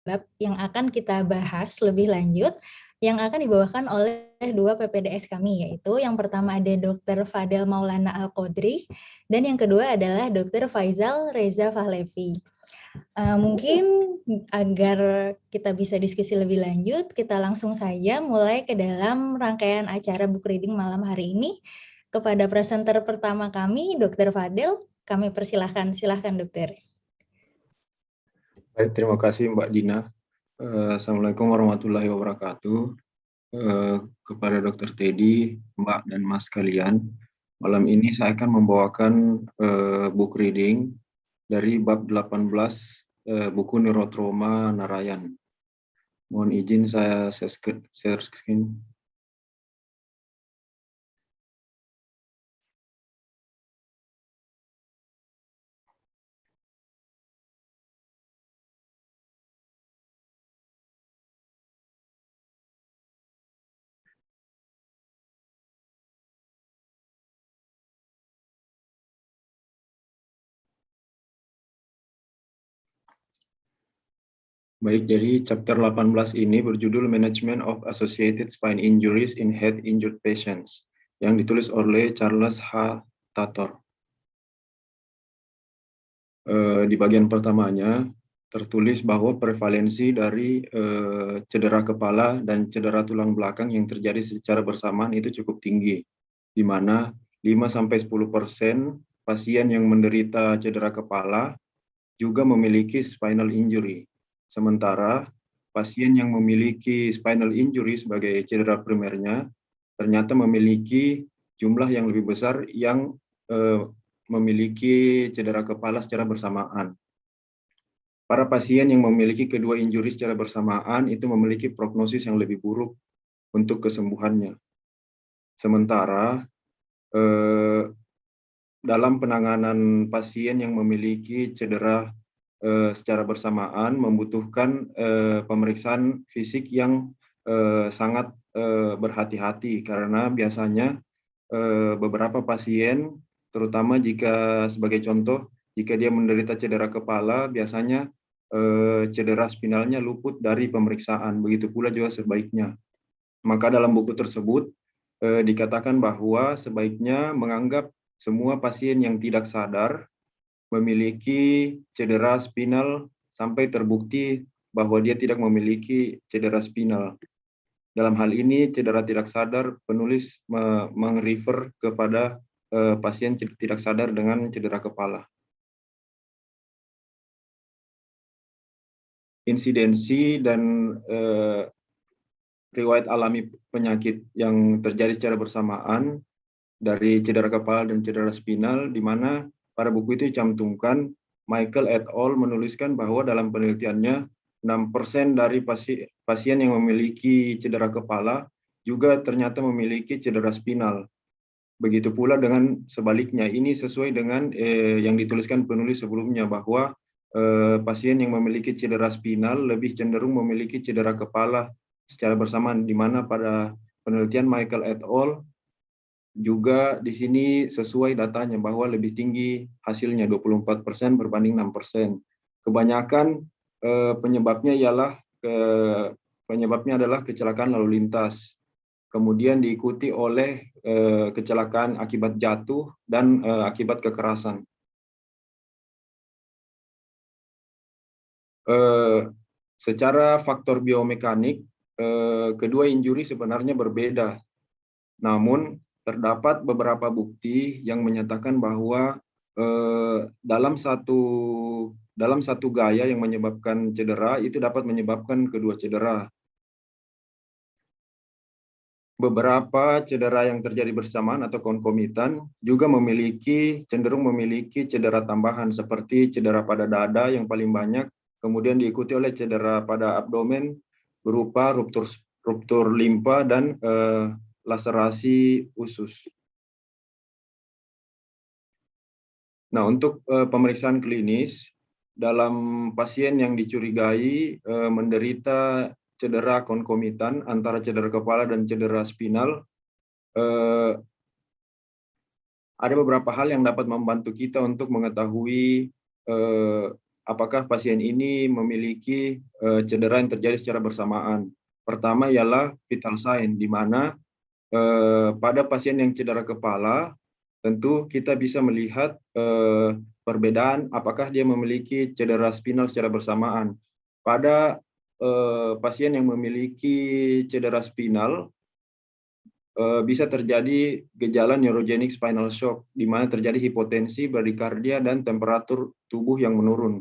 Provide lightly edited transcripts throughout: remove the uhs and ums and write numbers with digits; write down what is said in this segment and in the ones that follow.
bab yang akan kita bahas lebih lanjut, yang akan dibawakan oleh dua PPDS kami, yaitu yang pertama ada Dr. Fadel Maulana Al-Qodri, dan yang kedua adalah Dr. Faizal Reza Fahlevi. Mungkin agar kita bisa diskusi lebih lanjut, kita langsung saja mulai ke dalam rangkaian acara book reading malam hari ini. Kepada presenter pertama kami, Dr. Fadel, kami persilahkan. Silahkan, Dokter. Baik, terima kasih Mbak Dina. Assalamualaikum warahmatullahi wabarakatuh. Kepada Dr. Teddy, Mbak dan Mas kalian, malam ini saya akan membawakan book reading dari bab 18 buku Neurotrauma Narayan. Mohon izin saya share screen. Baik, jadi chapter 18 ini berjudul Management of Associated Spine Injuries in Head Injured Patients, yang ditulis oleh Charles H. Tator. Di bagian pertamanya tertulis bahwa prevalensi dari cedera kepala dan cedera tulang belakang yang terjadi secara bersamaan itu cukup tinggi, di mana 5-10% pasien yang menderita cedera kepala juga memiliki spinal injury. Sementara pasien yang memiliki spinal injury sebagai cedera primernya ternyata memiliki jumlah yang lebih besar yang memiliki cedera kepala secara bersamaan. Para pasien yang memiliki kedua injury secara bersamaan itu memiliki prognosis yang lebih buruk untuk kesembuhannya. Sementara dalam penanganan pasien yang memiliki cedera secara bersamaan membutuhkan pemeriksaan fisik yang sangat berhati-hati, karena biasanya beberapa pasien, terutama jika sebagai contoh, jika dia menderita cedera kepala, biasanya cedera spinalnya luput dari pemeriksaan, begitu pula juga sebaiknya. Maka dalam buku tersebut dikatakan bahwa sebaiknya menganggap semua pasien yang tidak sadar memiliki cedera spinal sampai terbukti bahwa dia tidak memiliki cedera spinal. Dalam hal ini, cedera tidak sadar, penulis meng-refer kepada pasien tidak sadar dengan cedera kepala. Insidensi dan riwayat alami penyakit yang terjadi secara bersamaan dari cedera kepala dan cedera spinal, di mana pada buku itu dicantumkan, Michael et al. Menuliskan bahwa dalam penelitiannya 6% dari pasien yang memiliki cedera kepala juga ternyata memiliki cedera spinal. Begitu pula dengan sebaliknya, ini sesuai dengan yang dituliskan penulis sebelumnya, bahwa pasien yang memiliki cedera spinal lebih cenderung memiliki cedera kepala secara bersamaan, di mana pada penelitian Michael et al. Juga di sini sesuai datanya bahwa lebih tinggi hasilnya 24% berbanding 6%. Kebanyakan penyebabnya adalah kecelakaan lalu lintas. Kemudian diikuti oleh kecelakaan akibat jatuh dan akibat kekerasan. Secara faktor biomekanik, kedua injury sebenarnya berbeda. Namun terdapat beberapa bukti yang menyatakan bahwa dalam satu gaya yang menyebabkan cedera itu dapat menyebabkan kedua cedera. Beberapa cedera yang terjadi bersamaan atau konkomitan juga cenderung memiliki cedera tambahan, seperti cedera pada dada yang paling banyak, kemudian diikuti oleh cedera pada abdomen berupa ruptur limpa dan laserasi usus. Nah, untuk pemeriksaan klinis, dalam pasien yang dicurigai menderita cedera konkomitan antara cedera kepala dan cedera spinal, ada beberapa hal yang dapat membantu kita untuk mengetahui apakah pasien ini memiliki cedera yang terjadi secara bersamaan. Pertama ialah vital sign, di mana pada pasien yang cedera kepala, tentu kita bisa melihat perbedaan apakah dia memiliki cedera spinal secara bersamaan. Pada pasien yang memiliki cedera spinal, bisa terjadi gejala neurogenic spinal shock, di mana terjadi hipotensi, bradikardia, dan temperatur tubuh yang menurun.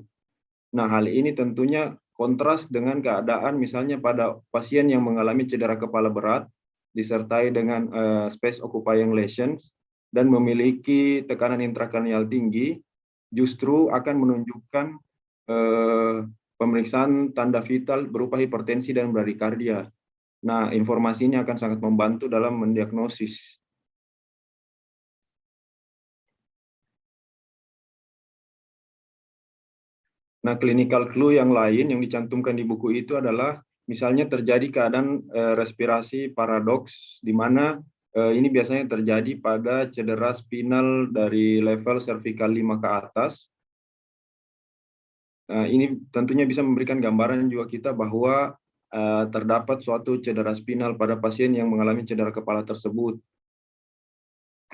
Nah, hal ini tentunya kontras dengan keadaan misalnya pada pasien yang mengalami cedera kepala berat, disertai dengan space occupying lesions, dan memiliki tekanan intrakranial tinggi, justru akan menunjukkan pemeriksaan tanda vital berupa hipertensi dan bradikardia. Nah, informasi ini akan sangat membantu dalam mendiagnosis. Nah, clinical clue yang lain yang dicantumkan di buku itu adalah misalnya terjadi keadaan respirasi paradoks, di mana ini biasanya terjadi pada cedera spinal dari level cervical 5 ke atas. Ini tentunya bisa memberikan gambaran juga kita bahwa terdapat suatu cedera spinal pada pasien yang mengalami cedera kepala tersebut.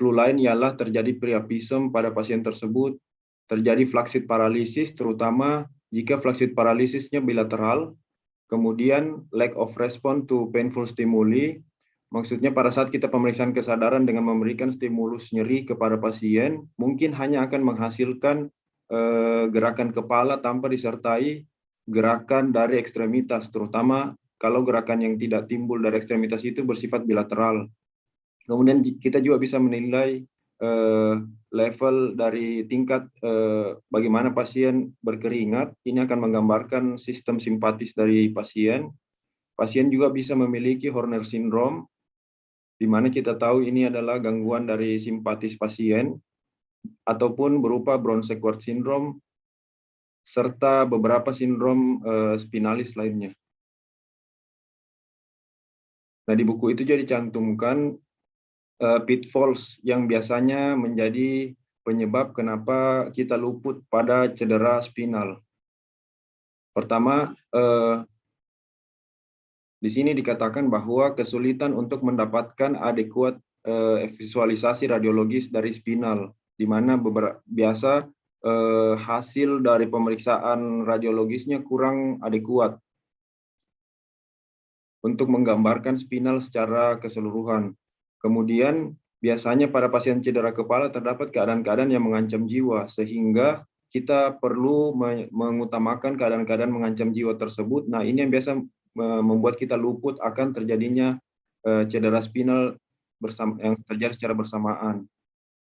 Clue lain ialah terjadi priapism pada pasien tersebut, terjadi flaccid paralysis, terutama jika flaccid paralisisnya bilateral, kemudian lack of response to painful stimuli, maksudnya pada saat kita pemeriksaan kesadaran dengan memberikan stimulus nyeri kepada pasien, mungkin hanya akan menghasilkan gerakan kepala tanpa disertai gerakan dari ekstremitas, terutama kalau gerakan yang tidak timbul dari ekstremitas itu bersifat bilateral. Kemudian kita juga bisa menilai level dari tingkat bagaimana pasien berkeringat. Ini akan menggambarkan sistem simpatis dari pasien. Pasien juga bisa memiliki Horner syndrome, di mana kita tahu ini adalah gangguan dari simpatis pasien, ataupun berupa Brown-Séquard syndrome, serta beberapa sindrom spinalis lainnya. Nah, di buku itu jadi cantumkan pitfalls yang biasanya menjadi penyebab kenapa kita luput pada cedera spinal. Pertama, di sini dikatakan bahwa kesulitan untuk mendapatkan adekuat visualisasi radiologis dari spinal, di mana biasa hasil dari pemeriksaan radiologisnya kurang adekuat untuk menggambarkan spinal secara keseluruhan. Kemudian biasanya pada pasien cedera kepala terdapat keadaan-keadaan yang mengancam jiwa, sehingga kita perlu mengutamakan keadaan-keadaan mengancam jiwa tersebut. Nah, ini yang biasa membuat kita luput akan terjadinya cedera spinal yang terjadi secara bersamaan.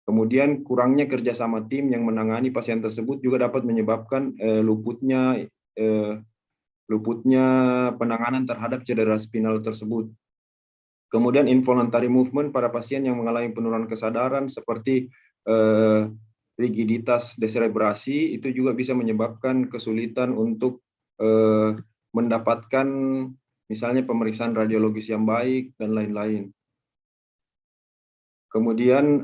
Kemudian kurangnya kerjasama tim yang menangani pasien tersebut juga dapat menyebabkan luputnya penanganan terhadap cedera spinal tersebut. Kemudian involuntary movement pada pasien yang mengalami penurunan kesadaran seperti rigiditas deserebrasi itu juga bisa menyebabkan kesulitan untuk mendapatkan misalnya pemeriksaan radiologis yang baik dan lain-lain. Kemudian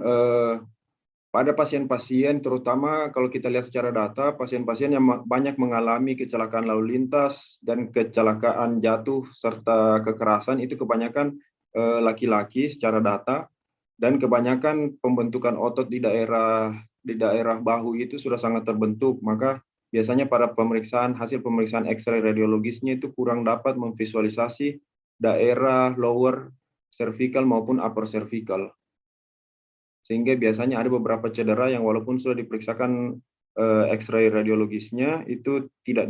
pada pasien-pasien, terutama kalau kita lihat secara data, pasien-pasien yang banyak mengalami kecelakaan lalu lintas dan kecelakaan jatuh serta kekerasan itu kebanyakan laki-laki secara data, dan kebanyakan pembentukan otot di daerah bahu itu sudah sangat terbentuk. Maka biasanya pada hasil pemeriksaan X-ray radiologisnya itu kurang dapat memvisualisasi daerah lower cervical maupun upper cervical. Sehingga biasanya ada beberapa cedera yang walaupun sudah diperiksakan X-ray radiologisnya itu tidak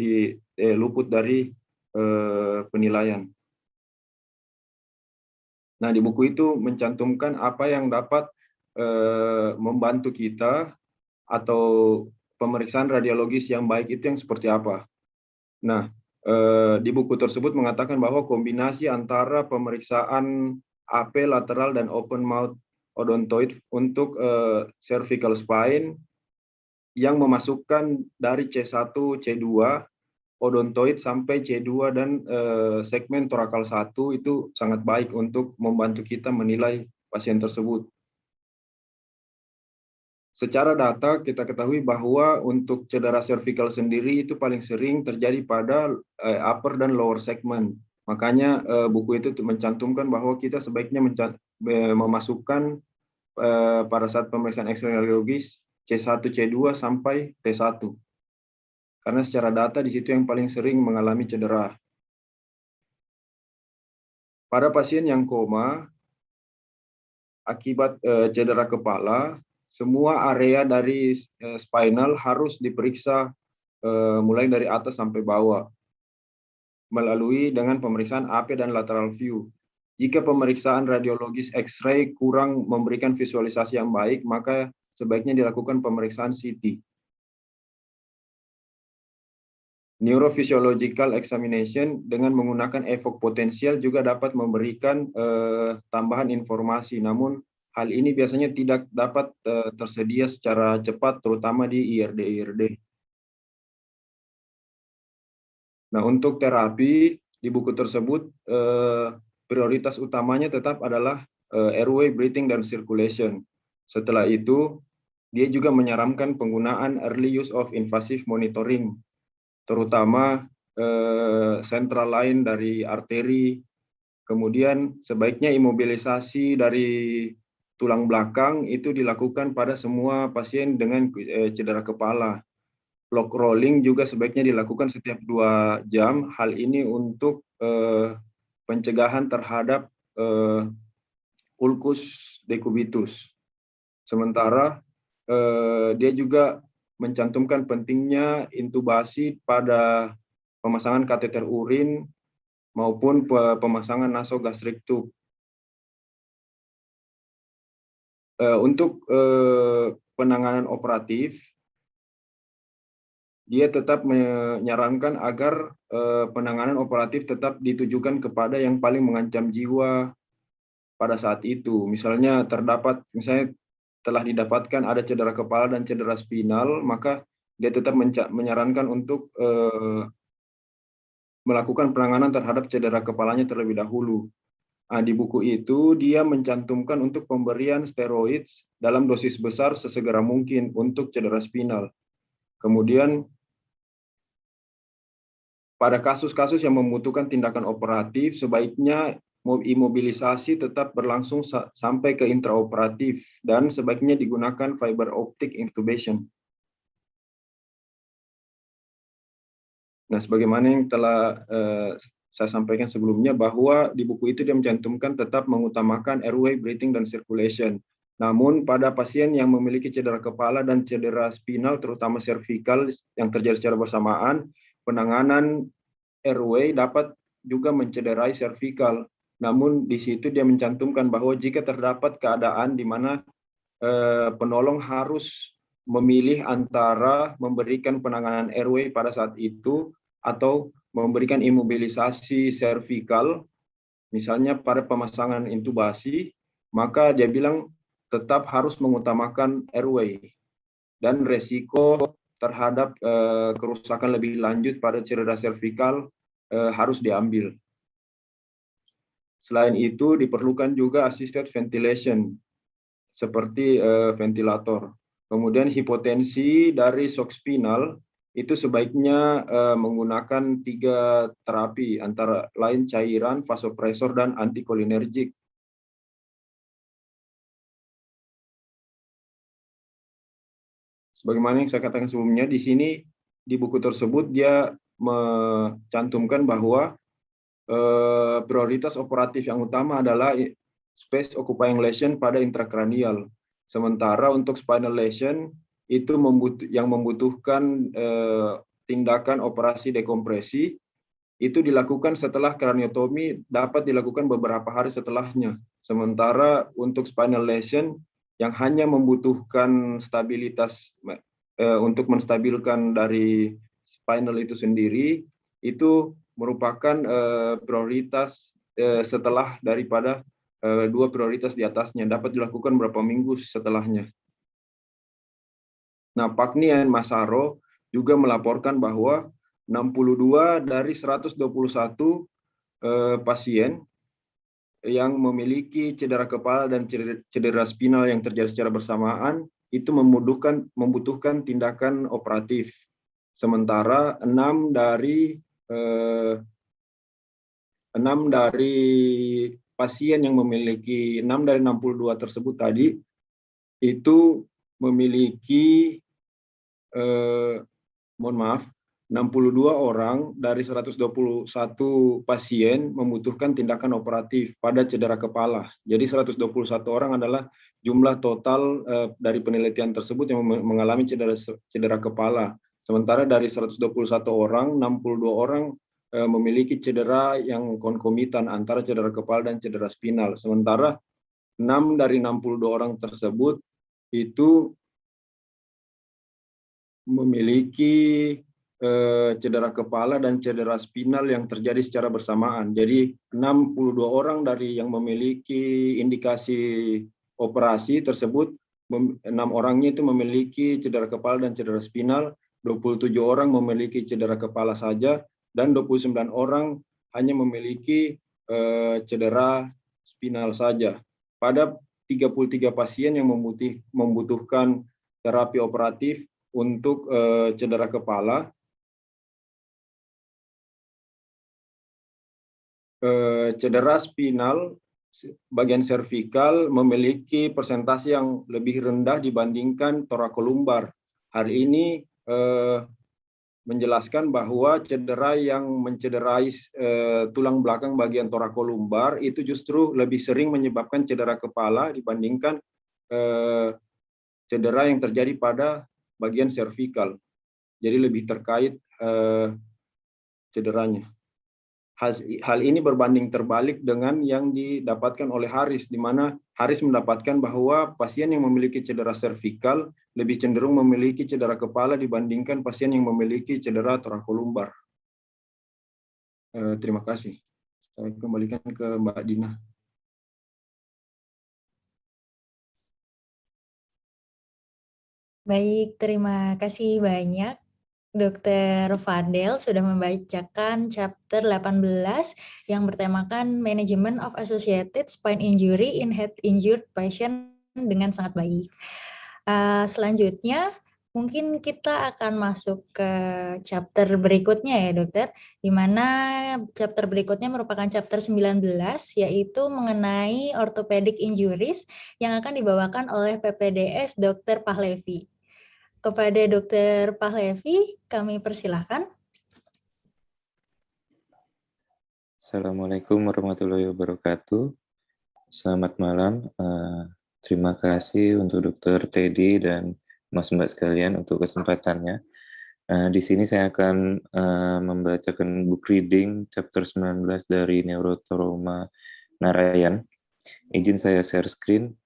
luput dari penilaian. Nah, di buku itu mencantumkan apa yang dapat membantu kita atau pemeriksaan radiologis yang baik itu yang seperti apa. Nah, di buku tersebut mengatakan bahwa kombinasi antara pemeriksaan AP lateral dan open mouth odontoid untuk cervical spine yang memasukkan dari C1, C2, odontoid sampai C2 dan segmen torakal 1 itu sangat baik untuk membantu kita menilai pasien tersebut. Secara data kita ketahui bahwa untuk cedera cervical sendiri itu paling sering terjadi pada upper dan lower segment. Makanya buku itu mencantumkan bahwa kita sebaiknya memasukkan pada saat pemeriksaan X-ray radiologis C1, C2 sampai T1. Karena secara data di situ yang paling sering mengalami cedera. Pada pasien yang koma akibat cedera kepala, semua area dari spinal harus diperiksa mulai dari atas sampai bawah melalui dengan pemeriksaan AP dan lateral view. Jika pemeriksaan radiologis X-ray kurang memberikan visualisasi yang baik, maka sebaiknya dilakukan pemeriksaan CT. Neurophysiological examination dengan menggunakan evok potensial juga dapat memberikan tambahan informasi, namun hal ini biasanya tidak dapat tersedia secara cepat, terutama di IRD-IRD. Nah, untuk terapi di buku tersebut, prioritas utamanya tetap adalah airway, breathing, dan circulation. Setelah itu, dia juga menyarankan penggunaan early use of invasive monitoring, terutama central line dari arteri. Kemudian sebaiknya imobilisasi dari tulang belakang itu dilakukan pada semua pasien dengan cedera kepala. Lock rolling juga sebaiknya dilakukan setiap 2 jam. Hal ini untuk pencegahan terhadap ulcus decubitus. Sementara dia juga mencantumkan pentingnya intubasi pada pemasangan kateter urin maupun pemasangan nasogastrik tube. Untuk penanganan operatif, dia tetap menyarankan agar penanganan operatif tetap ditujukan kepada yang paling mengancam jiwa pada saat itu. Misalnya telah didapatkan ada cedera kepala dan cedera spinal, maka dia tetap menyarankan untuk melakukan penanganan terhadap cedera kepalanya terlebih dahulu. Nah, di buku itu dia mencantumkan untuk pemberian steroid dalam dosis besar sesegera mungkin untuk cedera spinal. Kemudian pada kasus-kasus yang membutuhkan tindakan operatif, sebaiknya imobilisasi tetap berlangsung sampai ke intraoperatif dan sebaiknya digunakan fiber optic intubation. Nah, sebagaimana yang telah saya sampaikan sebelumnya, bahwa di buku itu dia mencantumkan tetap mengutamakan airway, breathing, dan circulation. Namun pada pasien yang memiliki cedera kepala dan cedera spinal, terutama cervical yang terjadi secara bersamaan, penanganan airway dapat juga mencederai cervical. Namun di situ dia mencantumkan bahwa jika terdapat keadaan di mana penolong harus memilih antara memberikan penanganan airway pada saat itu atau memberikan imobilisasi cervical, misalnya pada pemasangan intubasi, maka dia bilang tetap harus mengutamakan airway dan resiko terhadap kerusakan lebih lanjut pada cedera cervical harus diambil. Selain itu diperlukan juga assisted ventilation seperti ventilator. Kemudian hipotensi dari shock spinal itu sebaiknya menggunakan 3 terapi, antara lain cairan, vasopresor, dan antikolinergik. Sebagaimana yang saya katakan sebelumnya, di sini di buku tersebut dia mencantumkan bahwa prioritas operatif yang utama adalah space occupying lesion pada intrakranial. Sementara untuk spinal lesion itu yang membutuhkan tindakan operasi dekompresi itu dilakukan setelah kraniotomi, dapat dilakukan beberapa hari setelahnya. Sementara untuk spinal lesion yang hanya membutuhkan stabilitas untuk menstabilkan dari spinal itu sendiri, itu merupakan prioritas setelah daripada 2 prioritas di atasnya, dapat dilakukan beberapa minggu setelahnya. Nah, Pakni dan Masaro juga melaporkan bahwa 62 dari 121 pasien yang memiliki cedera kepala dan cedera spinal yang terjadi secara bersamaan itu membutuhkan tindakan operatif. Sementara 6 dari pasien yang memiliki 6 dari 62 tersebut tadi itu memiliki mohon maaf 62 orang dari 121 pasien membutuhkan tindakan operatif pada cedera kepala. Jadi 121 orang adalah jumlah total dari penelitian tersebut yang mengalami cedera kepala. Sementara dari 121 orang, 62 orang memiliki cedera yang konkomitan antara cedera kepala dan cedera spinal. Sementara 6 dari 62 orang tersebut itu memiliki cedera kepala dan cedera spinal yang terjadi secara bersamaan. Jadi 62 orang dari yang memiliki indikasi operasi tersebut, 6 orangnya itu memiliki cedera kepala dan cedera spinal, 27 orang memiliki cedera kepala saja, dan 29 orang hanya memiliki cedera spinal saja. Pada 33 pasien yang membutuhkan terapi operatif untuk cedera kepala, cedera spinal bagian servikal memiliki persentase yang lebih rendah dibandingkan torakolumbar. Hal ini menjelaskan bahwa cedera yang mencederai tulang belakang bagian torakolumbar itu justru lebih sering menyebabkan cedera kepala dibandingkan cedera yang terjadi pada bagian servikal. Jadi lebih terkait cederanya. Hal ini berbanding terbalik dengan yang didapatkan oleh Haris, di mana Haris mendapatkan bahwa pasien yang memiliki cedera servikal lebih cenderung memiliki cedera kepala dibandingkan pasien yang memiliki cedera torakolumbar. Terima kasih. Saya kembalikan ke Mbak Dina. Baik, terima kasih banyak Dr. Fadel sudah membacakan chapter 18 yang bertemakan Management of Associated Spine Injury in Head Injured Patient dengan sangat baik. Selanjutnya, mungkin kita akan masuk ke chapter berikutnya ya dokter, di mana chapter berikutnya merupakan chapter 19, yaitu mengenai orthopedic injuries yang akan dibawakan oleh PPDS Dr. Pahlevi. Kepada Dr. Pahlevi, kami persilahkan. Assalamualaikum warahmatullahi wabarakatuh. Selamat malam. Terima kasih untuk Dr. Teddy dan Mas Mbak sekalian untuk kesempatannya. Di sini saya akan membacakan book reading chapter 19 dari Neurotrauma Narayan. Izin saya share screen.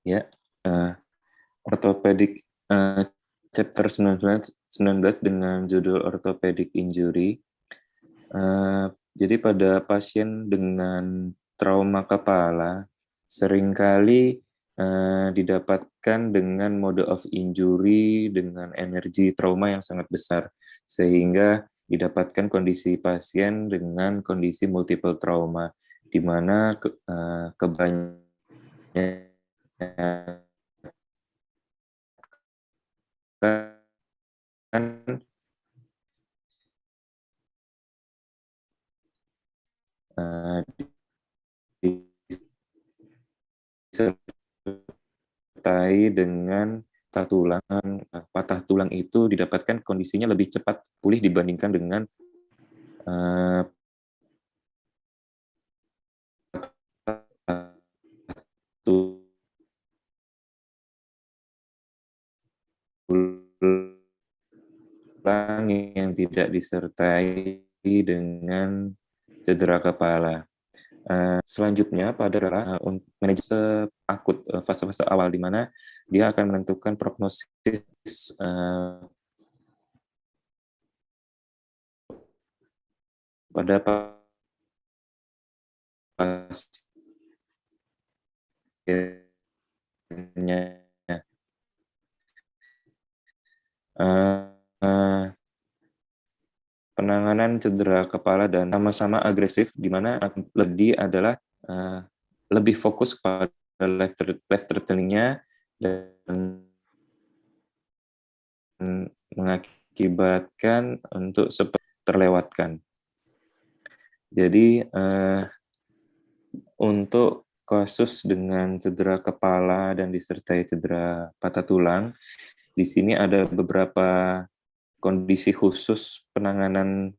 Ya, orthopedic chapter 19 dengan judul orthopedic injury. Jadi pada pasien dengan trauma kepala seringkali didapatkan dengan mode of injury dengan energi trauma yang sangat besar, sehingga didapatkan kondisi pasien dengan kondisi multiple trauma, di mana kebanyakan disertai dengan patah tulang itu didapatkan kondisinya lebih cepat pulih dibandingkan dengan tulang yang tidak disertai dengan cedera kepala. Selanjutnya pada manajemen akut, fase-fase awal di mana dia akan menentukan prognosis pada pasiennya. penanganan cedera kepala dan sama-sama agresif, di mana LEDI adalah lebih fokus pada life threatening-nya dan mengakibatkan untuk terlewatkan. Jadi untuk kasus dengan cedera kepala dan disertai cedera patah tulang, di sini ada beberapa kondisi khusus penanganan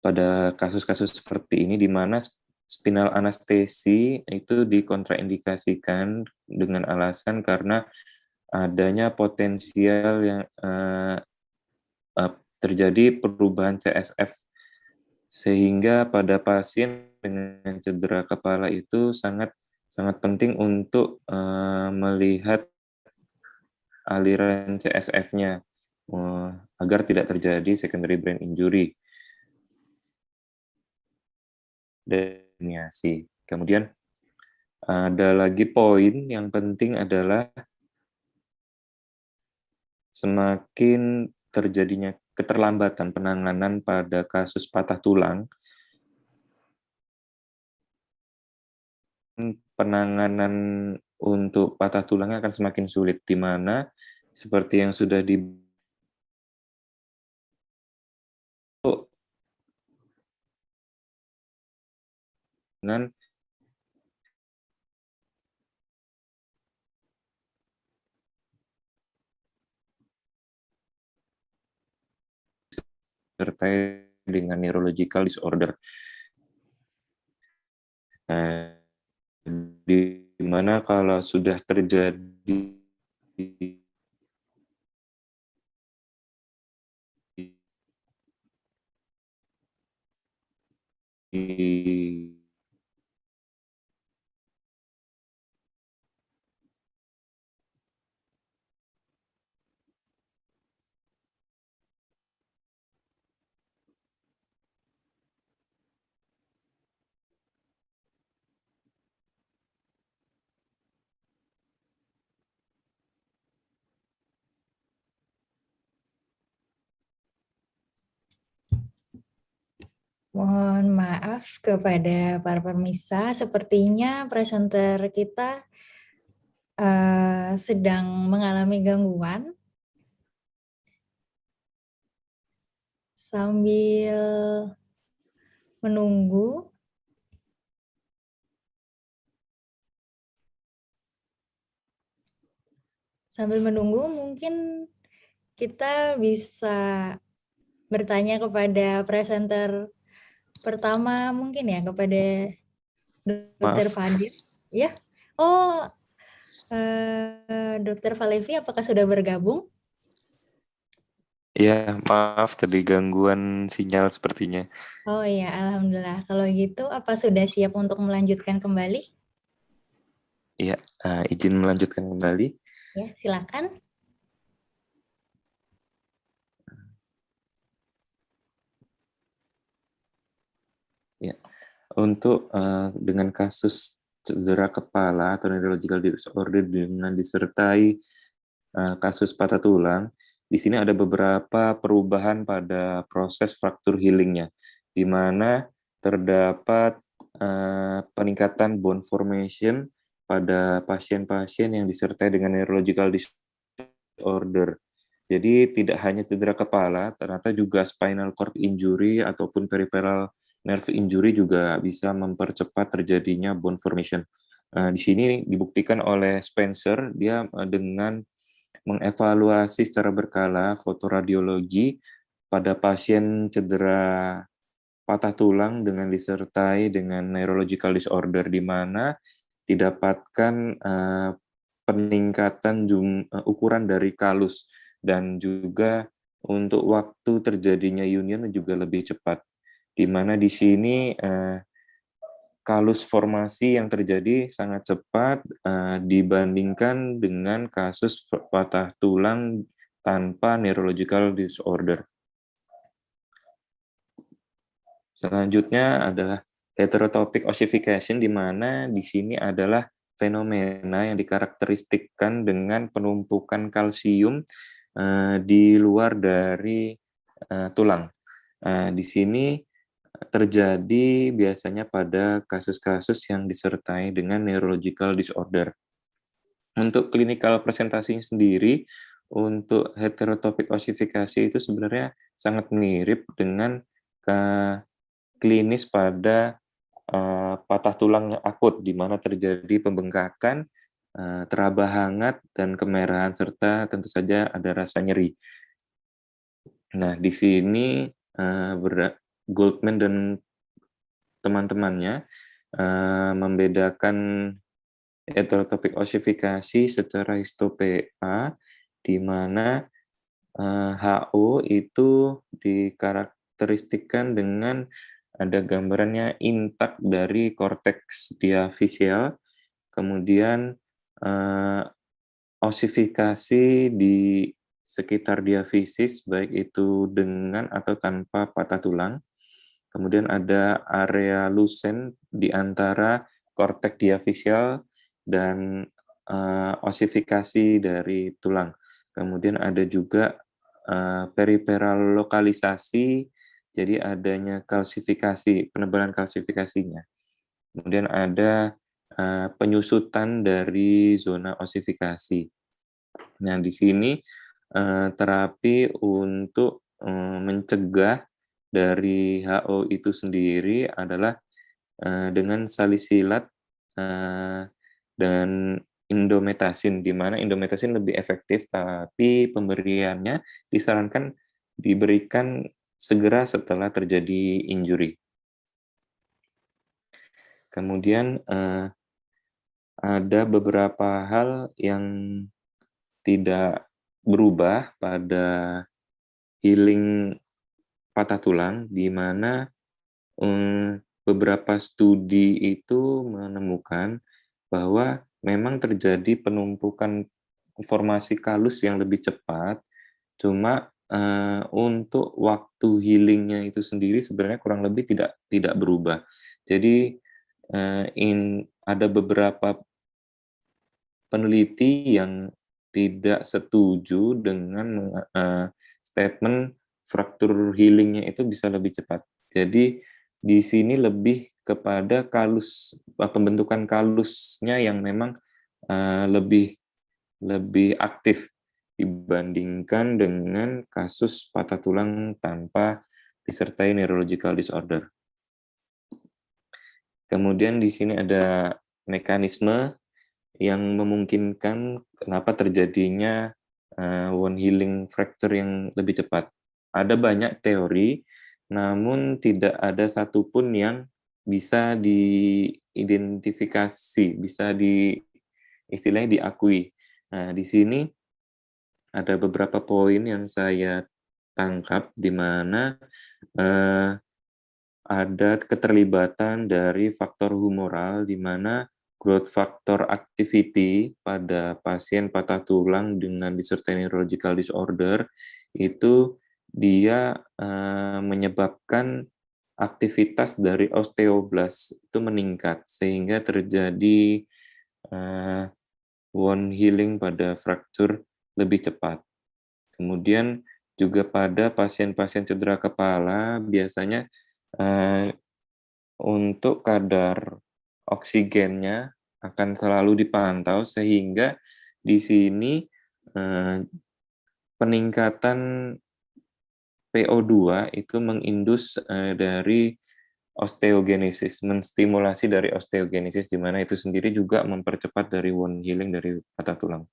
pada kasus-kasus seperti ini, di mana spinal anestesi itu dikontraindikasikan dengan alasan karena adanya potensial yang terjadi perubahan CSF, sehingga pada pasien dengan cedera kepala itu sangat penting untuk melihat aliran CSF-nya agar tidak terjadi secondary brain injury. Kemudian ada lagi poin yang penting adalah semakin terjadinya keterlambatan penanganan pada kasus patah tulang, penanganan untuk patah tulangnya akan semakin sulit, di mana seperti yang sudah dengan disertai dengan neurological disorder, di mana kalau sudah terjadi Mohon maaf kepada para pemirsa, sepertinya presenter kita sedang mengalami gangguan. Sambil menunggu, mungkin kita bisa bertanya kepada presenter pertama mungkin ya, kepada Dr. Fadil. Ya. Oh, Dr. Falevi, apakah sudah bergabung? Ya, maaf tadi gangguan sinyal sepertinya. Oh iya, alhamdulillah. Kalau gitu, apa sudah siap untuk melanjutkan kembali? Iya, izin melanjutkan kembali. Ya, silakan. Ya, untuk dengan kasus cedera kepala atau neurological disorder dengan disertai kasus patah tulang, di sini ada beberapa perubahan pada proses fracture healing-nya, di mana terdapat peningkatan bone formation pada pasien-pasien yang disertai dengan neurological disorder. Jadi tidak hanya cedera kepala, ternyata juga spinal cord injury ataupun peripheral nerve injury juga bisa mempercepat terjadinya bone formation. Di sini dibuktikan oleh Spencer, dia dengan mengevaluasi secara berkala fotoradiologi pada pasien cedera patah tulang dengan disertai dengan neurological disorder, di mana didapatkan peningkatan ukuran dari kalus, dan juga untuk waktu terjadinya union juga lebih cepat, di mana di sini kalus formasi yang terjadi sangat cepat dibandingkan dengan kasus patah tulang tanpa neurological disorder. Selanjutnya adalah heterotopic ossification, di mana di sini adalah fenomena yang dikarakteristikkan dengan penumpukan kalsium di luar dari tulang. Di sini terjadi biasanya pada kasus-kasus yang disertai dengan neurological disorder. Untuk clinical presentasinya sendiri, untuk heterotopik ossifikasi itu sebenarnya sangat mirip dengan klinis pada patah tulang akut, di mana terjadi pembengkakan, teraba hangat, dan kemerahan, serta tentu saja ada rasa nyeri. Nah, di sini Goldman dan teman-temannya membedakan heterotopik ossifikasi secara histo-PA, di mana HO itu dikarakteristikkan dengan ada gambarannya intak dari korteks diafisial, kemudian ossifikasi di sekitar diafisis, baik itu dengan atau tanpa patah tulang. Kemudian ada area lusen di antara korteks diafisial dan ossifikasi dari tulang. Kemudian ada juga periferal lokalisasi, jadi adanya kalsifikasi, penebalan kalsifikasinya. Kemudian ada penyusutan dari zona ossifikasi. Nah, di sini terapi untuk mencegah dari HO itu sendiri adalah dengan salisilat dan indometasin, di mana indometasin lebih efektif, tapi pemberiannya disarankan diberikan segera setelah terjadi injury. Kemudian ada beberapa hal yang tidak berubah pada healing patah tulang, di mana beberapa studi itu menemukan bahwa memang terjadi penumpukan formasi kalus yang lebih cepat, cuma untuk waktu healingnya itu sendiri sebenarnya kurang lebih tidak berubah. Jadi ada beberapa peneliti yang tidak setuju dengan statement fraktur healingnya itu bisa lebih cepat. Jadi di sini lebih kepada pembentukan kalusnya yang memang lebih aktif dibandingkan dengan kasus patah tulang tanpa disertai neurological disorder. Kemudian di sini ada mekanisme yang memungkinkan kenapa terjadinya wound healing fracture yang lebih cepat. Ada banyak teori, namun tidak ada satupun yang bisa diidentifikasi, bisa istilahnya diakui. Nah, di sini ada beberapa poin yang saya tangkap, di mana ada keterlibatan dari faktor humoral, di mana growth factor activity pada pasien patah tulang dengan disertai neurological disorder itu dia menyebabkan aktivitas dari osteoblast itu meningkat, sehingga terjadi wound healing pada fracture lebih cepat. Kemudian juga pada pasien-pasien cedera kepala biasanya untuk kadar oksigennya akan selalu dipantau, sehingga di sini peningkatan PO2 itu mengindus dari osteogenesis, menstimulasi dari osteogenesis, di mana itu sendiri juga mempercepat dari wound healing dari patah tulang.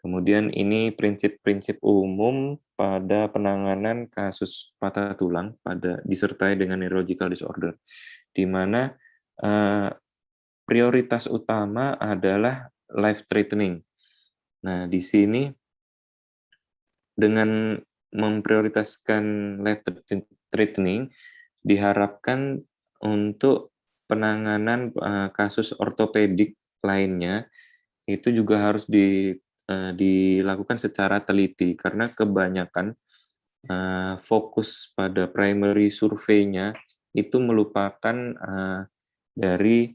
Kemudian ini prinsip-prinsip umum pada penanganan kasus patah tulang disertai dengan neurological disorder, di mana prioritas utama adalah life threatening. Nah, di sini dengan memprioritaskan life threatening diharapkan untuk penanganan kasus ortopedik lainnya itu juga harus dilakukan secara teliti, karena kebanyakan fokus pada primary survei-nya itu melupakan dari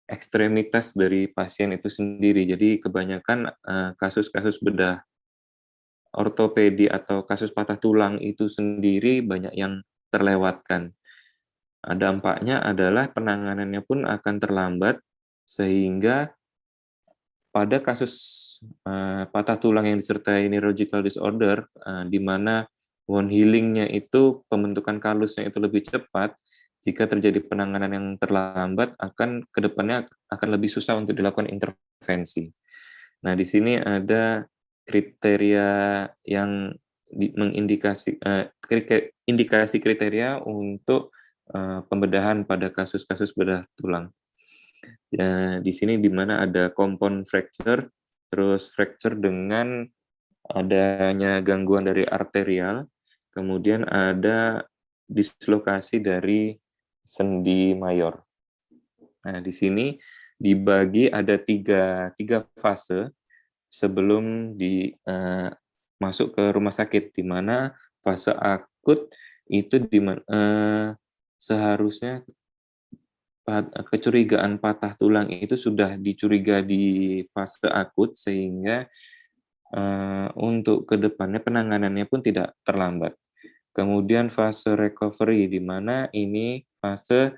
ekstremitas dari pasien itu sendiri. Jadi kebanyakan kasus-kasus bedah ortopedi atau kasus patah tulang itu sendiri banyak yang terlewatkan. Dampaknya adalah penanganannya pun akan terlambat, sehingga pada kasus patah tulang yang disertai neurological disorder, di mana wound healing-nya itu, pembentukan kalusnya itu lebih cepat, jika terjadi penanganan yang terlambat, akan kedepannya akan lebih susah untuk dilakukan intervensi. Nah, di sini ada kriteria yang indikasi kriteria untuk pembedahan pada kasus-kasus bedah tulang. Di sini di mana ada compound fracture, terus fracture dengan adanya gangguan dari arterial, kemudian ada dislokasi dari sendi mayor. Nah, di sini dibagi ada tiga fase sebelum masuk ke rumah sakit, di mana fase akut itu seharusnya kecurigaan patah tulang itu sudah dicuriga di fase akut, sehingga untuk kedepannya penanganannya pun tidak terlambat. Kemudian fase recovery, di mana ini fase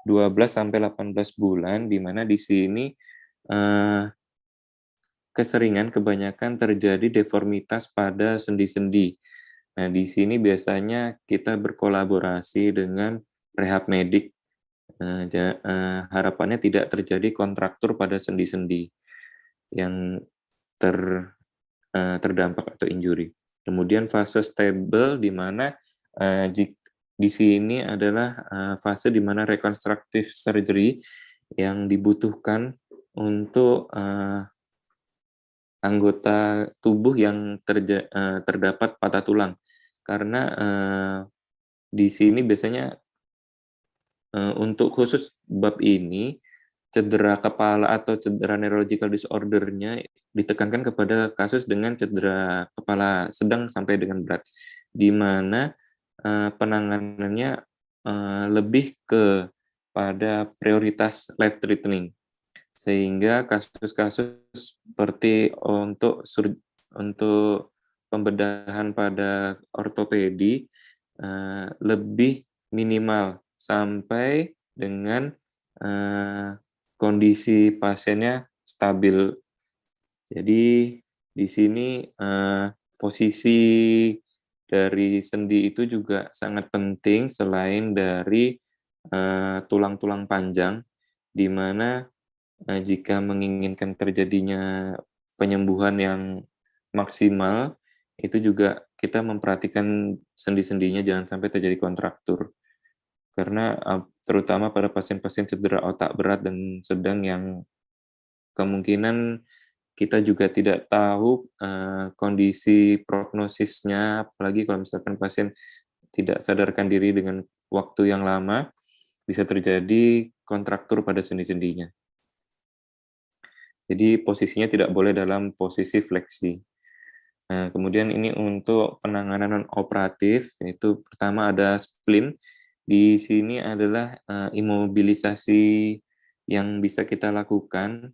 12-18 bulan, di mana di sini kebanyakan terjadi deformitas pada sendi-sendi. Nah, di sini biasanya kita berkolaborasi dengan rehab medik. Harapannya tidak terjadi kontraktur pada sendi-sendi yang terdampak atau injury. Kemudian fase stable, di mana di sini adalah fase di mana reconstructive surgery yang dibutuhkan untuk anggota tubuh yang terdapat patah tulang. Karena di sini biasanya untuk khusus bab ini, cedera kepala atau cedera neurological disorder-nya ditekankan kepada kasus dengan cedera kepala sedang sampai dengan berat, di mana penanganannya lebih pada prioritas life threatening, sehingga kasus-kasus seperti untuk pembedahan pada ortopedi lebih minimal sampai dengan kondisi pasiennya stabil. Jadi di sini posisi dari sendi itu juga sangat penting, selain dari tulang-tulang panjang, di mana jika menginginkan terjadinya penyembuhan yang maksimal, itu juga kita memperhatikan sendi-sendinya jangan sampai terjadi kontraktur. Karena terutama pada pasien-pasien cedera otak berat dan sedang, yang kemungkinan kita juga tidak tahu kondisi prognosisnya, apalagi kalau misalkan pasien tidak sadarkan diri dengan waktu yang lama, bisa terjadi kontraktur pada sendi-sendinya. Jadi posisinya tidak boleh dalam posisi fleksi. Nah, kemudian ini untuk penanganan non-operatif, yaitu pertama ada spleen. Di sini adalah imobilisasi yang bisa kita lakukan,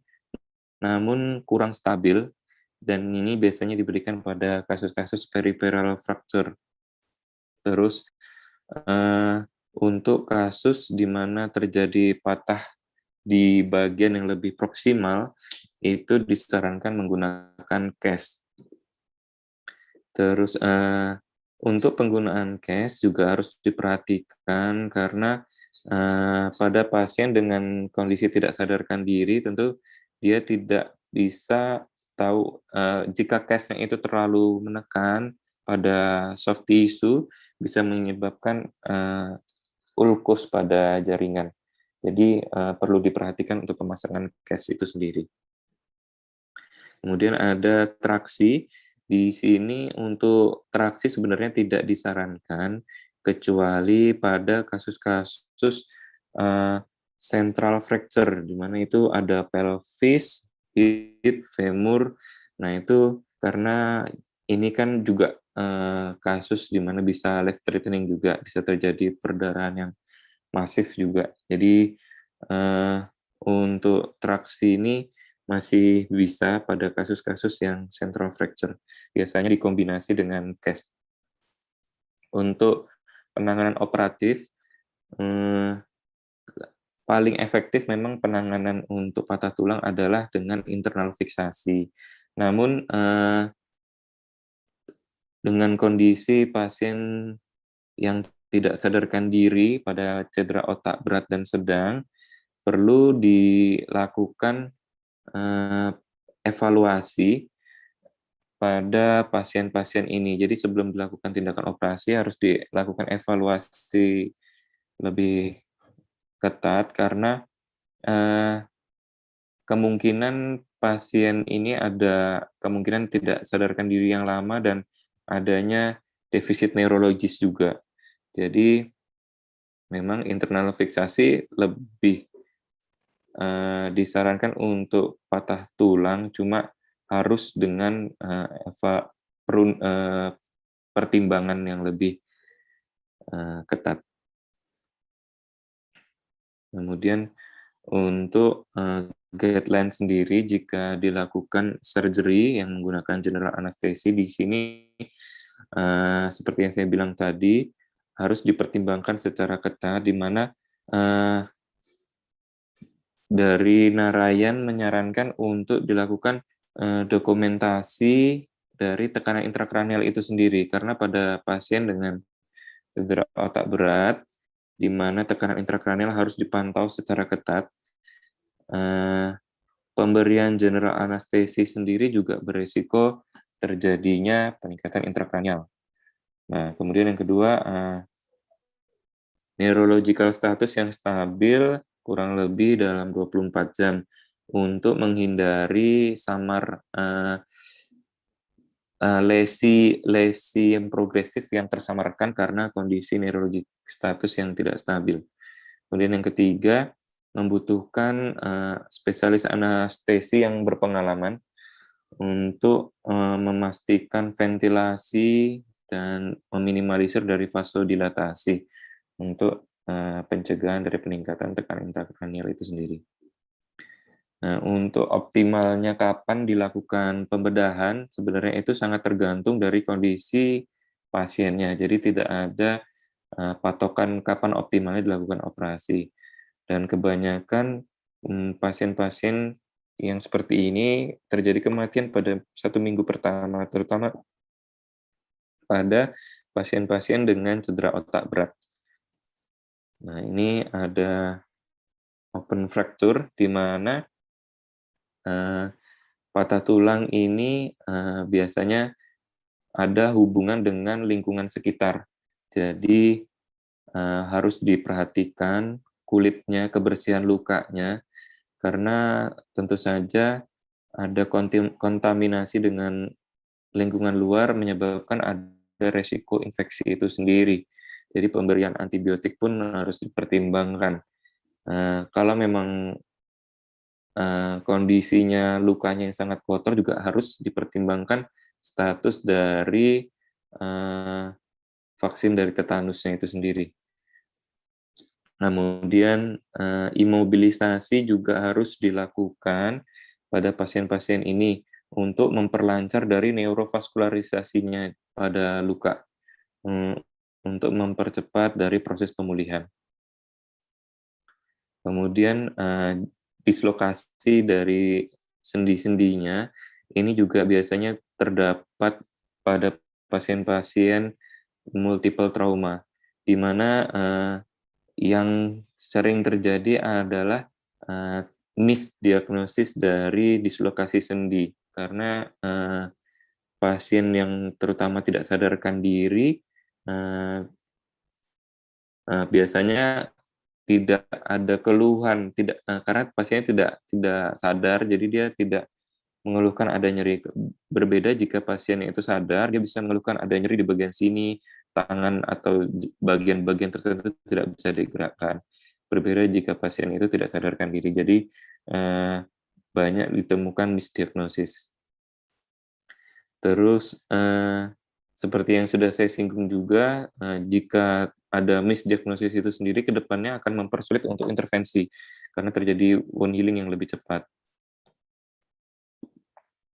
namun kurang stabil, dan ini biasanya diberikan pada kasus-kasus peripheral fracture. Terus untuk kasus di mana terjadi patah di bagian yang lebih proksimal, itu disarankan menggunakan cast. Terus untuk penggunaan cast juga harus diperhatikan, karena pada pasien dengan kondisi tidak sadarkan diri, tentu dia tidak bisa tahu jika cast-nya itu terlalu menekan pada soft tissue, bisa menyebabkan ulkus pada jaringan. Jadi perlu diperhatikan untuk pemasangan cast itu sendiri. Kemudian ada traksi. Di sini untuk traksi sebenarnya tidak disarankan, kecuali pada kasus-kasus central fracture, di mana itu ada pelvis, hip, femur. Nah, itu karena ini kan juga kasus di mana bisa life threatening juga, bisa terjadi perdarahan yang masif juga. Jadi untuk traksi ini masih bisa pada kasus-kasus yang central fracture, biasanya dikombinasi dengan cast. Untuk penanganan operatif, paling efektif memang penanganan untuk patah tulang adalah dengan internal fiksasi. Namun, dengan kondisi pasien yang tidak sadarkan diri pada cedera otak berat dan sedang, perlu dilakukan evaluasi pada pasien-pasien ini. Jadi sebelum dilakukan tindakan operasi harus dilakukan evaluasi lebih ketat karena kemungkinan pasien ini ada kemungkinan tidak sadarkan diri yang lama dan adanya defisit neurologis juga. Jadi memang internal fiksasi lebih disarankan untuk patah tulang, cuma harus dengan pertimbangan yang lebih ketat. Kemudian untuk guideline sendiri, jika dilakukan surgery yang menggunakan general anestesi di sini, seperti yang saya bilang tadi, harus dipertimbangkan secara ketat, di mana dari Narayan menyarankan untuk dilakukan dokumentasi dari tekanan intrakranial itu sendiri, karena pada pasien dengan cedera otak berat, di mana tekanan intrakranial harus dipantau secara ketat, pemberian general anestesi sendiri juga beresiko terjadinya peningkatan intrakranial. Nah, kemudian yang kedua, neurological status yang stabil kurang lebih dalam 24 jam untuk menghindari samar lesi yang progresif yang tersamarkan karena kondisi neurologik status yang tidak stabil. Kemudian yang ketiga, membutuhkan spesialis anestesi yang berpengalaman untuk memastikan ventilasi dan meminimalisir dari vasodilatasi untuk pencegahan dari peningkatan tekanan intrakranial itu sendiri. Nah, untuk optimalnya kapan dilakukan pembedahan, sebenarnya itu sangat tergantung dari kondisi pasiennya. Jadi tidak ada patokan kapan optimalnya dilakukan operasi. Dan kebanyakan pasien-pasien yang seperti ini terjadi kematian pada 1 minggu pertama, terutama pada pasien-pasien dengan cedera otak berat. Nah, ini ada open fracture, di mana patah tulang ini biasanya ada hubungan dengan lingkungan sekitar. Jadi harus diperhatikan kulitnya, kebersihan lukanya, karena tentu saja ada kontaminasi dengan lingkungan luar menyebabkan ada resiko infeksi itu sendiri. Jadi pemberian antibiotik pun harus dipertimbangkan. Kalau memang kondisinya lukanya yang sangat kotor, juga harus dipertimbangkan status dari vaksin dari tetanusnya itu sendiri. Kemudian imobilisasi juga harus dilakukan pada pasien-pasien ini untuk memperlancar dari neurovaskularisasinya pada luka, untuk mempercepat dari proses pemulihan. Kemudian dislokasi dari sendi-sendinya ini juga biasanya terdapat pada pasien-pasien multiple trauma, di mana yang sering terjadi adalah misdiagnosis dari dislokasi sendi, karena pasien yang terutama tidak sadarkan diri biasanya tidak ada keluhan, karena pasiennya tidak sadar, jadi dia tidak mengeluhkan ada nyeri. Berbeda jika pasien itu sadar, dia bisa mengeluhkan ada nyeri di bagian sini, tangan atau bagian-bagian tertentu tidak bisa digerakkan. Berbeda jika pasien itu tidak sadarkan diri. Jadi banyak ditemukan misdiagnosis. Terus seperti yang sudah saya singgung juga, jika ada misdiagnosis itu sendiri, ke depannya akan mempersulit untuk intervensi karena terjadi wound healing yang lebih cepat.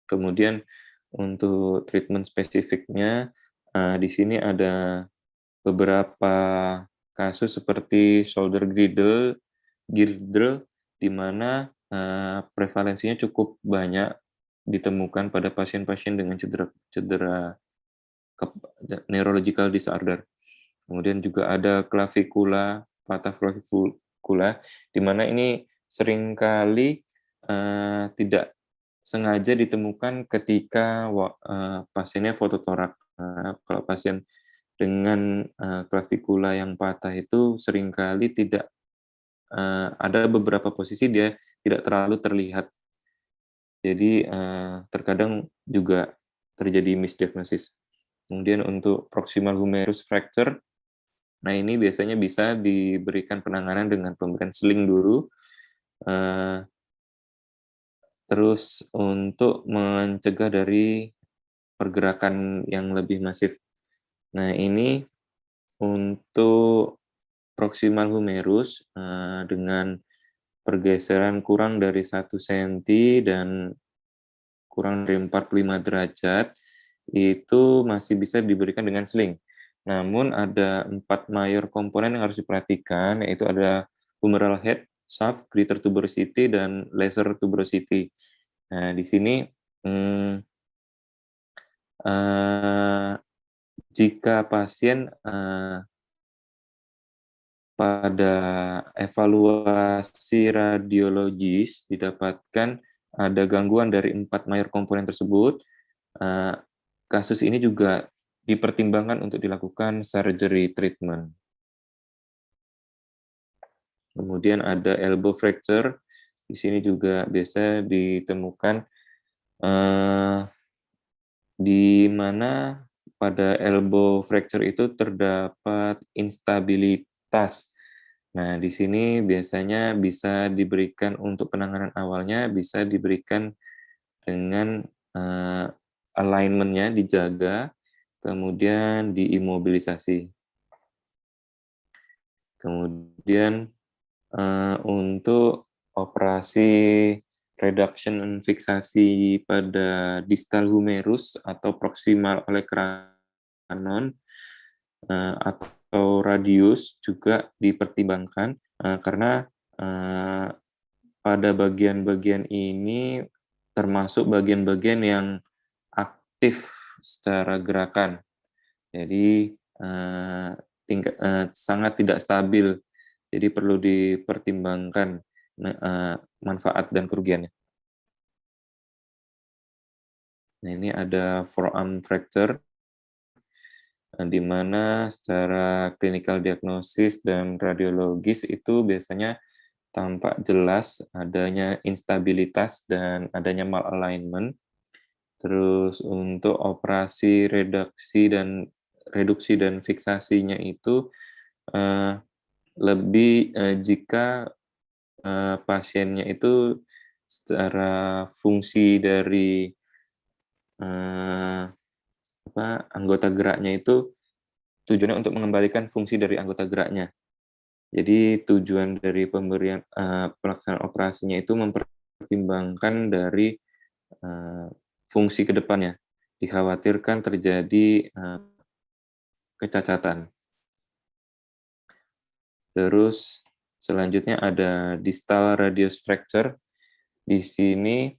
Kemudian untuk treatment spesifiknya, di sini ada beberapa kasus seperti shoulder girdle, di mana prevalensinya cukup banyak ditemukan pada pasien-pasien dengan cedera neurological disorder. Kemudian juga ada patah clavikula, di mana ini seringkali tidak sengaja ditemukan ketika pasiennya fototorak. Kalau pasien dengan clavikula yang patah itu seringkali tidak ada beberapa posisi dia tidak terlalu terlihat. Jadi terkadang juga terjadi misdiagnosis. Kemudian untuk proximal humerus fracture, nah ini biasanya bisa diberikan penanganan dengan pemberian sling dulu. Terus untuk mencegah dari pergerakan yang lebih masif. Nah ini untuk proximal humerus dengan pergeseran kurang dari 1 cm dan kurang dari 45 derajat, itu masih bisa diberikan dengan sling. Namun ada 4 mayor komponen yang harus diperhatikan, yaitu ada humeral head, shaft, greater tuberosity, dan lesser tuberosity. Nah, di sini jika pasien pada evaluasi radiologis didapatkan ada gangguan dari 4 mayor komponen tersebut, kasus ini juga dipertimbangkan untuk dilakukan surgery treatment. Kemudian ada elbow fracture, di sini juga biasa ditemukan di mana pada elbow fracture itu terdapat instabilitas. Nah, di sini biasanya bisa diberikan untuk penanganan awalnya bisa diberikan dengan alignment-nya dijaga, kemudian diimobilisasi. Kemudian untuk operasi reduction and fiksasi pada distal humerus atau proximal olecranon atau radius juga dipertimbangkan karena pada bagian-bagian ini termasuk bagian-bagian yang aktif secara gerakan. Jadi sangat tidak stabil. Jadi perlu dipertimbangkan manfaat dan kerugiannya. Nah, ini ada forearm fracture, di mana secara clinical diagnosis dan radiologis itu biasanya tampak jelas adanya instabilitas dan adanya malalignment. Terus untuk operasi reduksi dan fiksasinya itu lebih jika pasiennya itu secara fungsi dari anggota geraknya itu tujuannya untuk mengembalikan fungsi dari anggota geraknya. Jadi tujuan dari pemberian pelaksanaan operasinya itu mempertimbangkan dari fungsi ke depannya. Dikhawatirkan terjadi kecacatan. Terus selanjutnya ada distal radius fracture. Di sini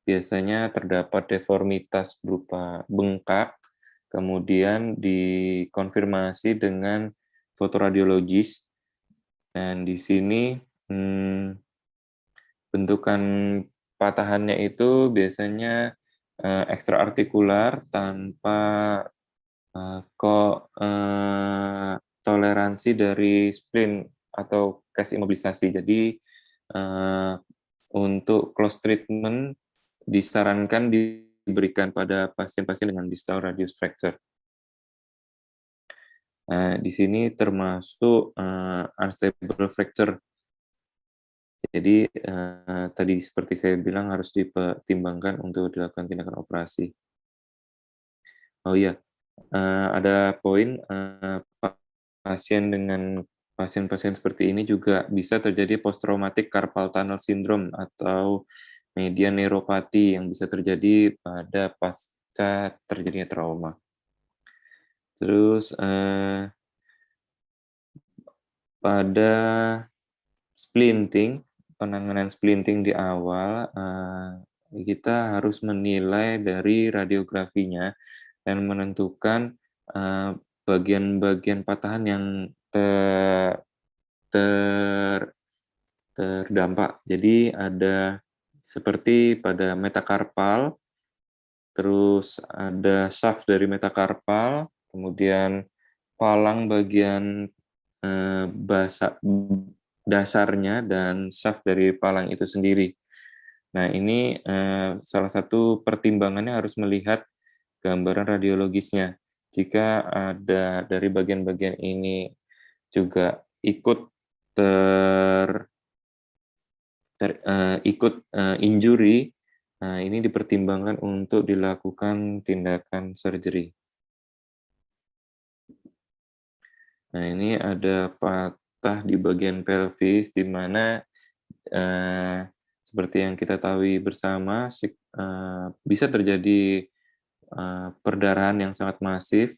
biasanya terdapat deformitas berupa bengkak, kemudian dikonfirmasi dengan fotoradiologis. Dan di sini bentukan patahannya itu biasanya ekstraartikular tanpa toleransi dari spleen atau case imobilisasi. Jadi untuk close treatment disarankan diberikan pada pasien-pasien dengan distal radius fracture. Di sini termasuk unstable fracture. Jadi tadi seperti saya bilang harus dipertimbangkan untuk dilakukan tindakan operasi. Oh iya, ada poin pasien-pasien seperti ini juga bisa terjadi post traumatic carpal tunnel syndrome atau median neuropati yang bisa terjadi pada pasca terjadinya trauma. Terus pada splinting, penanganan splinting di awal, kita harus menilai dari radiografinya dan menentukan bagian-bagian patahan yang terdampak. Jadi ada seperti pada metakarpal, terus ada shaft dari metakarpal, kemudian palang bagian dasarnya dan shaft dari palang itu sendiri. Nah, ini salah satu pertimbangannya harus melihat gambaran radiologisnya. Jika ada dari bagian-bagian ini juga ikut injury, ini dipertimbangkan untuk dilakukan tindakan surgery. Nah, ini ada patah di bagian pelvis, di mana seperti yang kita tahu bersama, bisa terjadi perdarahan yang sangat masif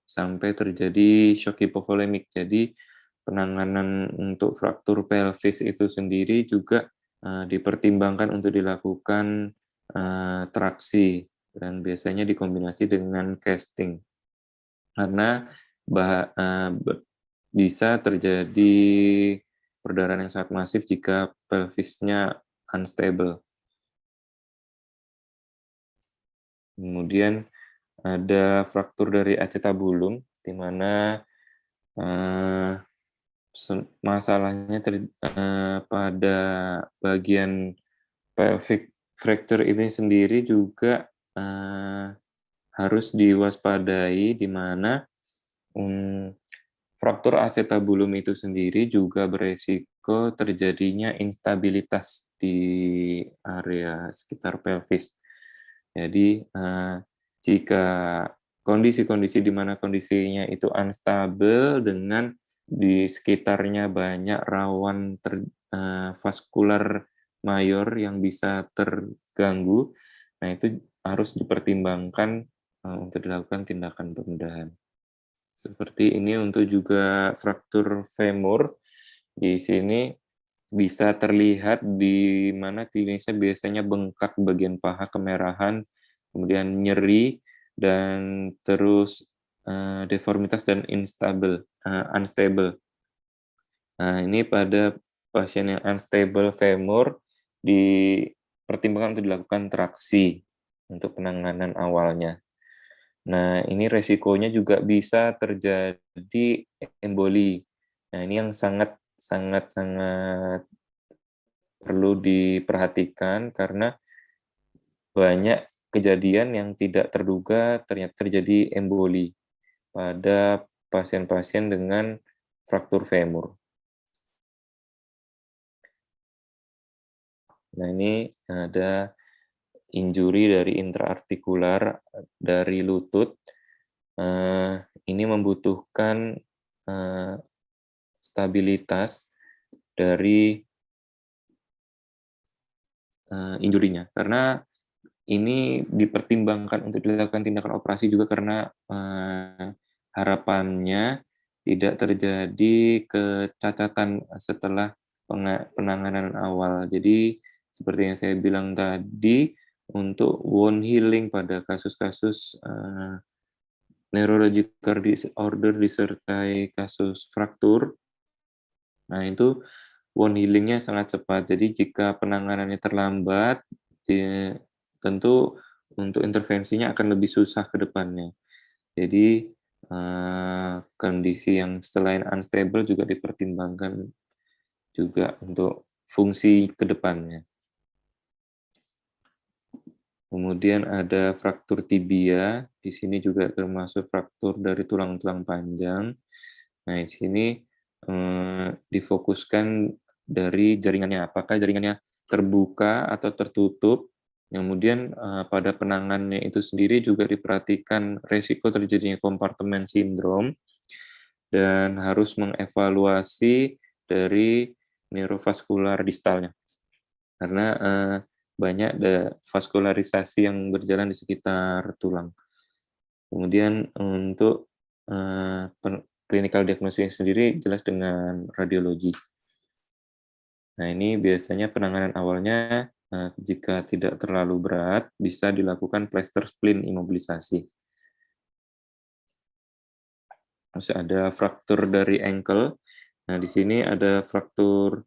sampai terjadi shock hipovolemik. Jadi penanganan untuk fraktur pelvis itu sendiri juga dipertimbangkan untuk dilakukan traksi dan biasanya dikombinasi dengan casting karena bisa terjadi perdarahan yang sangat masif jika pelvisnya unstable. Kemudian ada fraktur dari acetabulum, di mana masalahnya pada bagian pelvic fracture ini sendiri juga harus diwaspadai, di mana fraktur acetabulum itu sendiri juga beresiko terjadinya instabilitas di area sekitar pelvis. Jadi jika kondisi-kondisi di mana kondisinya itu unstable dengan di sekitarnya banyak rawan vaskular mayor yang bisa terganggu, nah itu harus dipertimbangkan untuk dilakukan tindakan pembedahan. Seperti ini untuk juga fraktur femur, di sini bisa terlihat di mana klinisnya biasanya bengkak bagian paha, kemerahan, kemudian nyeri, dan terus deformitas dan unstable. Nah, ini pada pasien yang unstable femur dipertimbangkan untuk dilakukan traksi untuk penanganan awalnya. Nah, ini resikonya juga bisa terjadi emboli. Nah, ini yang sangat perlu diperhatikan karena banyak kejadian yang tidak terduga ternyata terjadi emboli pada pasien-pasien dengan fraktur femur. Nah, ini ada injury dari intraartikular dari lutut. Ini membutuhkan stabilitas dari injurinya, karena ini dipertimbangkan untuk dilakukan tindakan operasi juga karena harapannya tidak terjadi kecacatan setelah penanganan awal. Jadi seperti yang saya bilang tadi, untuk wound healing pada kasus-kasus neurological disorder disertai kasus fraktur, nah itu wound healing-nya sangat cepat. Jadi jika penanganannya terlambat, tentu untuk intervensinya akan lebih susah ke depannya. Jadi kondisi yang selain unstable juga dipertimbangkan juga untuk fungsi ke depannya. Kemudian ada fraktur tibia, di sini juga termasuk fraktur dari tulang-tulang panjang. Nah, di sini difokuskan dari jaringannya, apakah jaringannya terbuka atau tertutup. Kemudian pada penanganannya itu sendiri juga diperhatikan resiko terjadinya kompartemen sindrom dan harus mengevaluasi dari neurovaskular distalnya. karena banyak vaskularisasi yang berjalan di sekitar tulang. Kemudian untuk clinical diagnosis sendiri jelas dengan radiologi. Nah, ini biasanya penanganan awalnya jika tidak terlalu berat bisa dilakukan plaster spleen imobilisasi. Masih ada fraktur dari ankle. Nah, di sini ada fraktur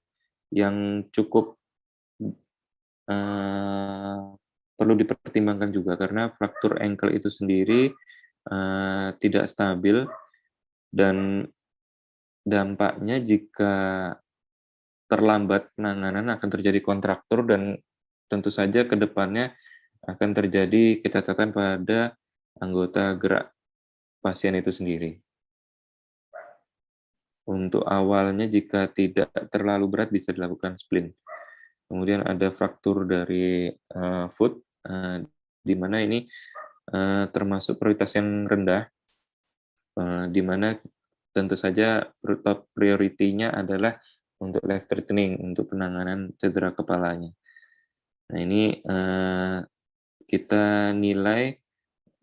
yang cukup perlu dipertimbangkan juga karena fraktur ankle itu sendiri tidak stabil dan dampaknya jika terlambat penanganan akan terjadi kontraktur dan tentu saja ke depannya akan terjadi kecacatan pada anggota gerak pasien itu sendiri. Untuk awalnya jika tidak terlalu berat bisa dilakukan spleen. Kemudian ada fraktur dari foot, di mana ini termasuk prioritas yang rendah, di mana tentu saja top priority-nya adalah untuk life threatening, untuk penanganan cedera kepalanya. Nah, ini kita nilai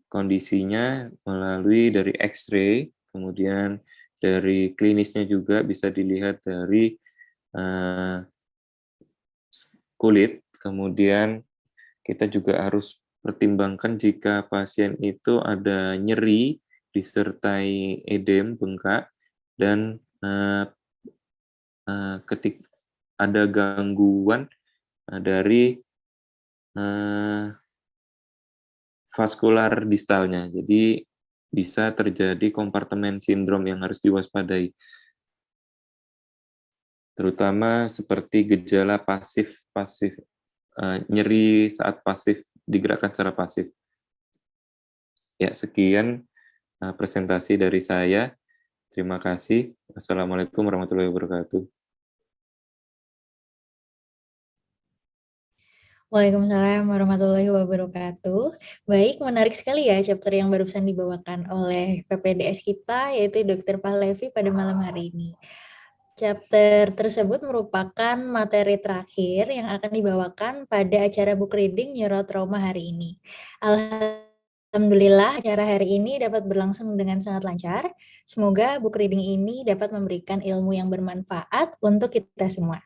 kondisinya melalui dari X-ray, kemudian dari klinisnya juga bisa dilihat dari kulit, kemudian kita juga harus pertimbangkan jika pasien itu ada nyeri disertai edem, bengkak, dan ketika ada gangguan dari vaskular distalnya. Jadi bisa terjadi kompartemen sindrom yang harus diwaspadai. Terutama seperti gejala pasif nyeri saat pasif digerakkan secara pasif. Ya, sekian presentasi dari saya. Terima kasih. Wassalamualaikum warahmatullahi wabarakatuh. Waalaikumsalam warahmatullahi wabarakatuh. Baik, menarik sekali ya chapter yang barusan dibawakan oleh PPDS kita, yaitu Dr. Pahlevi pada malam hari ini. Chapter tersebut merupakan materi terakhir yang akan dibawakan pada acara book reading Neurotrauma hari ini. Alhamdulillah, acara hari ini dapat berlangsung dengan sangat lancar. Semoga book reading ini dapat memberikan ilmu yang bermanfaat untuk kita semua.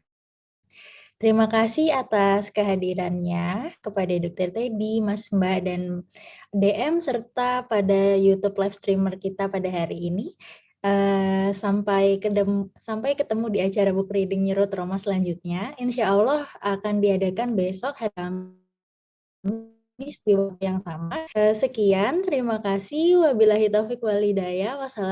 Terima kasih atas kehadirannya kepada Dr. Teddy, Mas Mbak, dan DM, serta pada YouTube live streamer kita pada hari ini. Sampai ketemu di acara book reading Neurotrauma selanjutnya. Insya Allah akan diadakan besok hari Kamis di waktu yang sama. Sekian, terima kasih. Wabillahi taufiq wal hidayah. Wassalamualaikum.